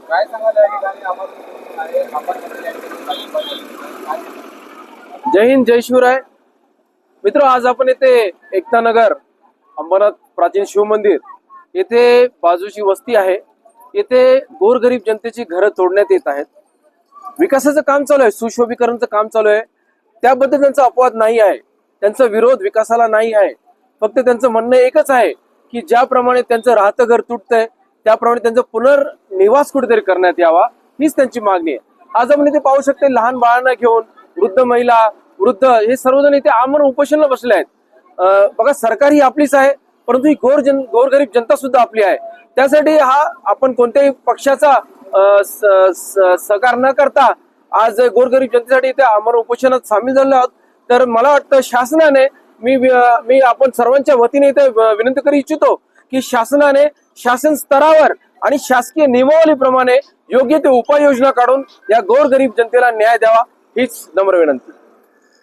काय सांगाल या ठिकाणी आपण जय हिंद, जय शिवराय. मित्र, आज आपण येथे एकता नगर अंबरनाथ प्राचीन शिव मंदिर येथे बाजूची वस्ती आहे. येथे गोरगरीब जनतेची घरं तोडण्यात येत आहेत. विकासाचं काम चालू आहे, सुशोभीकरणाचं काम चालू आहे. त्याबद्दल त्यांचा अपवाद नाही आहे, त्यांचा विरोध विकासाला नाही आहे. फक्त त्यांचं म्हणणं एकच आहे की ज्याप्रमाणे त्यांचं राहतं घर तुटतंय त्याप्रमाणे त्यांचं पुनर्निवास कुठेतरी करण्यात यावा, हीच त्यांची मागणी आहे. आज आपण इथे पाहू शकते, लहान बाळांना घेऊन वृद्ध महिला, वृद्ध हे सर्वजण इथे आमरण उपोषणाला बसले आहेत. बघा, सरकार ही आपलीच आहे, परंतु ही गोरगरीब जनता सुद्धा आपली आहे. त्यासाठी आपण कोणत्याही पक्षाचा सहकार न करता आज गोरगरीब जनतेसाठी इथे आमरण उपोषणात सामील झालो आहोत. तर मला वाटतं शासनाने मी आपण सर्वांच्या वतीने इथे विनंती करू इच्छितो की शासनाने शासन स्तरावर आणि शासकीय नियमावलीप्रमाणे योग्य ते उपाययोजना काढून या गोरगरीब जनतेला न्याय द्यावा, हीच नम्र विनंती.